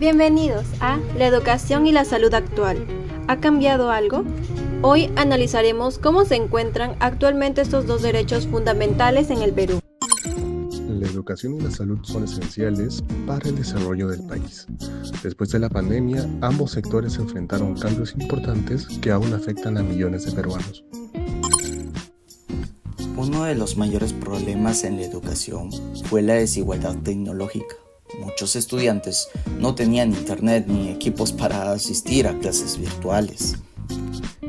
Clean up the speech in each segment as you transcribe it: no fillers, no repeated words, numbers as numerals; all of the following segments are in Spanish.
Bienvenidos a La educación y la salud actual. ¿Ha cambiado algo? Hoy analizaremos cómo se encuentran actualmente estos dos derechos fundamentales en el Perú. La educación y la salud son esenciales para el desarrollo del país. Después de la pandemia, ambos sectores enfrentaron cambios importantes que aún afectan a millones de peruanos. Uno de los mayores problemas en la educación fue la desigualdad tecnológica. Muchos estudiantes no tenían internet ni equipos para asistir a clases virtuales.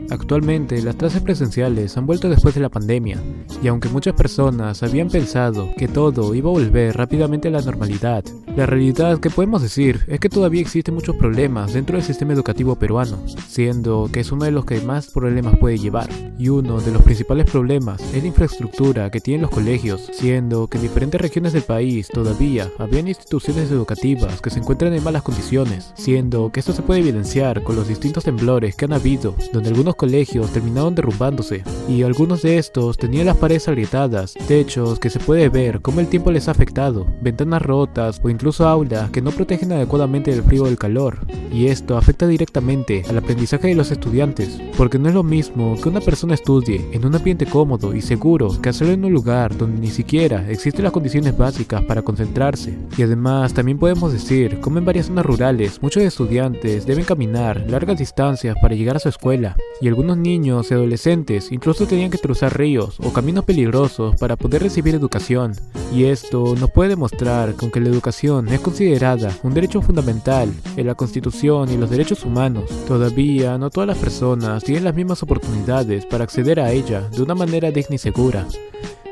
Actualmente, las clases presenciales han vuelto después de la pandemia, y aunque muchas personas habían pensado que todo iba a volver rápidamente a la normalidad, la realidad que podemos decir es que todavía existen muchos problemas dentro del sistema educativo peruano, siendo que es uno de los que más problemas puede llevar, y uno de los principales problemas es la infraestructura que tienen los colegios, siendo que en diferentes regiones del país todavía habían instituciones educativas que se encuentran en malas condiciones, siendo que esto se puede evidenciar con los distintos temblores que han habido, donde algunos colegios terminaron derrumbándose, y algunos de estos tenían las paredes agrietadas, techos que se puede ver cómo el tiempo les ha afectado, ventanas rotas o incluso aulas que no protegen adecuadamente del frío o del calor, y esto afecta directamente al aprendizaje de los estudiantes, porque no es lo mismo que una persona estudie en un ambiente cómodo y seguro que hacerlo en un lugar donde ni siquiera existen las condiciones básicas para concentrarse. Y además también podemos decir cómo en varias zonas rurales muchos estudiantes deben caminar largas distancias para llegar a su escuela, y algunos niños y adolescentes incluso tenían que cruzar ríos o caminos peligrosos para poder recibir educación. Y esto nos puede demostrar que aunque la educación es considerada un derecho fundamental en la Constitución y los derechos humanos, todavía no todas las personas tienen las mismas oportunidades para acceder a ella de una manera digna y segura.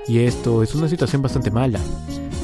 Y esto es una situación bastante mala.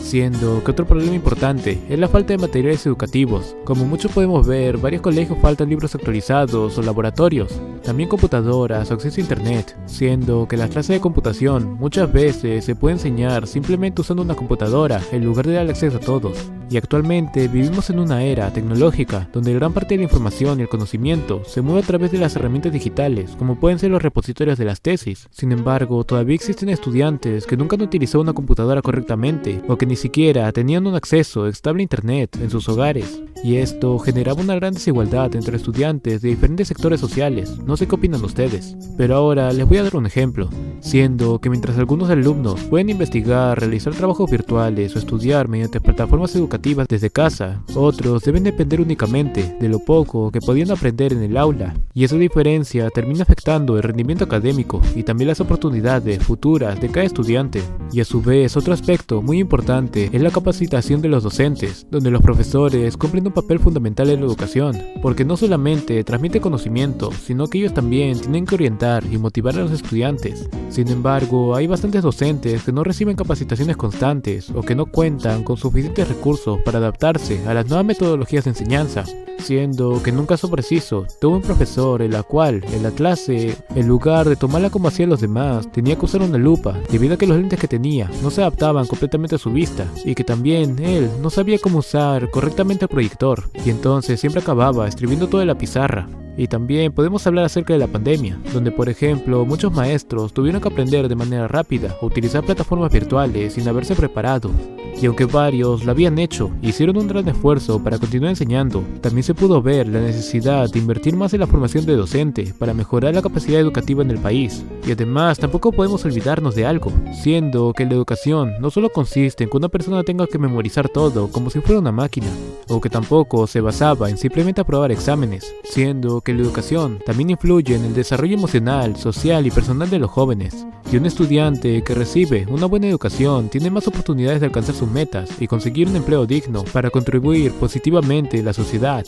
Siendo que otro problema importante es la falta de materiales educativos. Como muchos podemos ver, varios colegios faltan libros actualizados o laboratorios, también computadoras o acceso a internet, siendo que las clases de computación muchas veces se puede enseñar simplemente usando una computadora en lugar de dar acceso a todos. Y actualmente vivimos en una era tecnológica donde gran parte de la información y el conocimiento se mueve a través de las herramientas digitales, como pueden ser los repositorios de las tesis. Sin embargo, todavía existen estudiantes que nunca han utilizado una computadora correctamente o que ni siquiera tenían un acceso estable a internet en sus hogares. Y esto generaba una gran desigualdad entre estudiantes de diferentes sectores sociales. No sé qué opinan ustedes, pero ahora les voy a dar un ejemplo, siendo que mientras algunos alumnos pueden investigar, realizar trabajos virtuales o estudiar mediante plataformas educativas desde casa, otros deben depender únicamente de lo poco que podían aprender en el aula, y esa diferencia termina afectando el rendimiento académico y también las oportunidades futuras de cada estudiante. Y a su vez, otro aspecto muy importante es la capacitación de los docentes, donde los profesores cumplen un papel fundamental en la educación, porque no solamente transmiten conocimiento, sino que ellos también tienen que orientar y motivar a los estudiantes. Sin embargo, hay bastantes docentes que no reciben capacitaciones constantes o que no cuentan con suficientes recursos para adaptarse a las nuevas metodologías de enseñanza, siendo que en un caso preciso tuve un profesor en la cual en la clase, en lugar de tomarla como hacían los demás, tenía que usar una lupa debido a que los lentes que tenía no se adaptaban completamente a su vista, y que también él no sabía cómo usar correctamente el proyector, y entonces siempre acababa escribiendo todo en la pizarra. Y también podemos hablar acerca de la pandemia, donde por ejemplo muchos maestros tuvieron que aprender de manera rápida a utilizar plataformas virtuales sin haberse preparado. Y aunque varios lo habían hecho e hicieron un gran esfuerzo para continuar enseñando, también se pudo ver la necesidad de invertir más en la formación de docente para mejorar la capacidad educativa en el país. Y además tampoco podemos olvidarnos de algo, siendo que la educación no solo consiste en que una persona tenga que memorizar todo como si fuera una máquina, o que tampoco se basaba en simplemente aprobar exámenes, siendo que la educación también influye en el desarrollo emocional, social y personal de los jóvenes. Y un estudiante que recibe una buena educación tiene más oportunidades de alcanzar sus metas y conseguir un empleo digno para contribuir positivamente a la sociedad.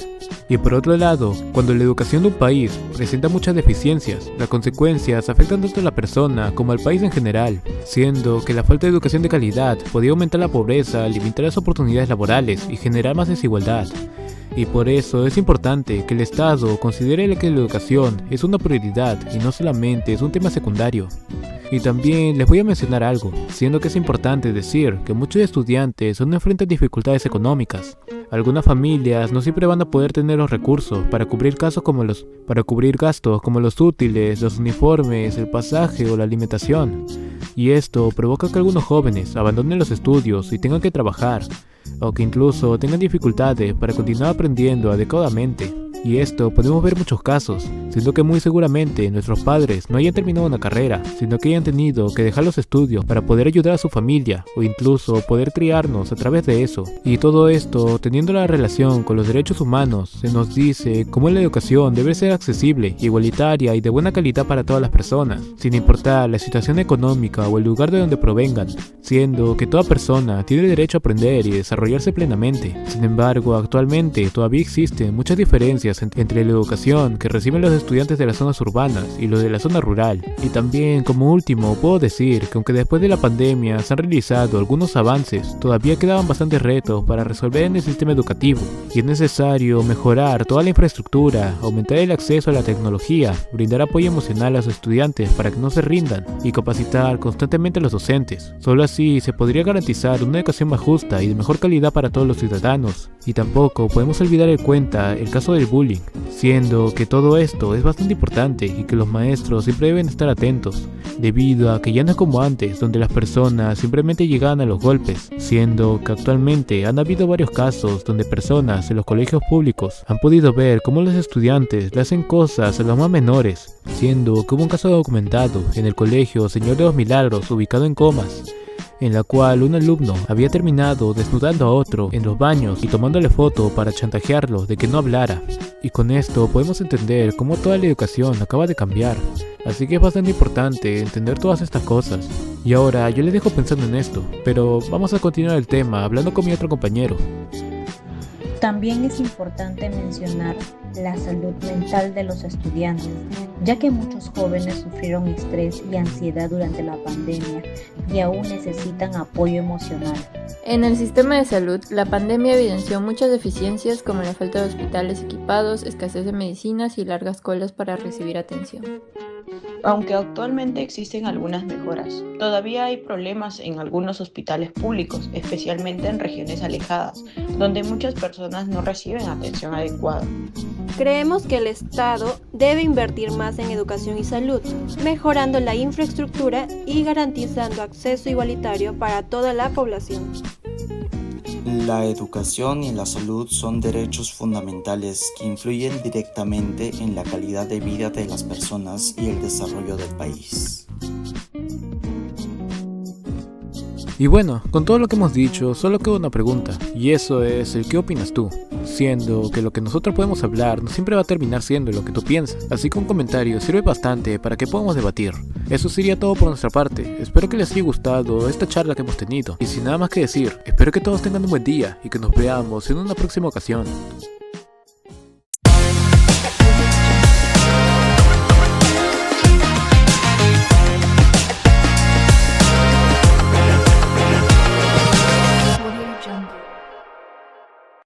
Y por otro lado, cuando la educación de un país presenta muchas deficiencias, las consecuencias afectan tanto a la persona como al país en general, siendo que la falta de educación de calidad podría aumentar la pobreza, limitar las oportunidades laborales y generar más desigualdad. Y por eso es importante que el Estado considere que la educación es una prioridad y no solamente es un tema secundario. Y también les voy a mencionar algo, siendo que es importante decir que muchos estudiantes aún enfrentan dificultades económicas. Algunas familias no siempre van a poder tener los recursos para cubrir gastos como los útiles, los uniformes, el pasaje o la alimentación. y esto provoca que algunos jóvenes abandonen los estudios y tengan que trabajar, o que incluso tengan dificultades para continuar aprendiendo adecuadamente. Y esto podemos ver muchos casos, siendo que muy seguramente nuestros padres no hayan terminado una carrera, sino que hayan tenido que dejar los estudios para poder ayudar a su familia, o incluso poder criarnos a través de eso. Y todo esto, teniendo la relación con los derechos humanos, se nos dice cómo la educación debe ser accesible, igualitaria y de buena calidad para todas las personas, sin importar la situación económica o el lugar de donde provengan, siendo que toda persona tiene el derecho a aprender y desarrollarse plenamente. Sin embargo, actualmente todavía existen muchas diferencias entre la educación que reciben los estudiantes de las zonas urbanas y los de la zona rural. Y también, como último, puedo decir que aunque después de la pandemia se han realizado algunos avances, todavía quedaban bastantes retos para resolver en el sistema educativo, y es necesario mejorar toda la infraestructura, aumentar el acceso a la tecnología, brindar apoyo emocional a los estudiantes para que no se rindan, y capacitar constantemente a los docentes. Solo así se podría garantizar una educación más justa y de mejor calidad para todos los ciudadanos. Y tampoco podemos olvidar en cuenta el caso del bullying, siendo que todo esto es bastante importante y que los maestros siempre deben estar atentos, debido a que ya no es como antes, donde las personas simplemente llegaban a los golpes, siendo que actualmente han habido varios casos donde personas en los colegios públicos han podido ver cómo los estudiantes le hacen cosas a los más menores, siendo que hubo un caso documentado en el colegio Señor de los Milagros, ubicado en Comas, en la cual un alumno había terminado desnudando a otro en los baños y tomándole foto para chantajearlo de que no hablara. Y con esto podemos entender cómo toda la educación acaba de cambiar, así que es bastante importante entender todas estas cosas. Y ahora yo les dejo pensando en esto, pero vamos a continuar el tema hablando con mi otro compañero. También es importante mencionar la salud mental de los estudiantes, ya que muchos jóvenes sufrieron estrés y ansiedad durante la pandemia y aún necesitan apoyo emocional. En el sistema de salud, la pandemia evidenció muchas deficiencias como la falta de hospitales equipados, escasez de medicinas y largas colas para recibir atención. Aunque actualmente existen algunas mejoras, todavía hay problemas en algunos hospitales públicos, especialmente en regiones alejadas, donde muchas personas no reciben atención adecuada. Creemos que el Estado debe invertir más en educación y salud, mejorando la infraestructura y garantizando acceso igualitario para toda la población. La educación y la salud son derechos fundamentales que influyen directamente en la calidad de vida de las personas y el desarrollo del país. Y bueno, con todo lo que hemos dicho, solo queda una pregunta, y eso es el ¿qué opinas tú? Siendo que lo que nosotros podemos hablar no siempre va a terminar siendo lo que tú piensas, así que un comentario sirve bastante para que podamos debatir. Eso sería todo por nuestra parte, espero que les haya gustado esta charla que hemos tenido, y sin nada más que decir, espero que todos tengan un buen día y que nos veamos en una próxima ocasión.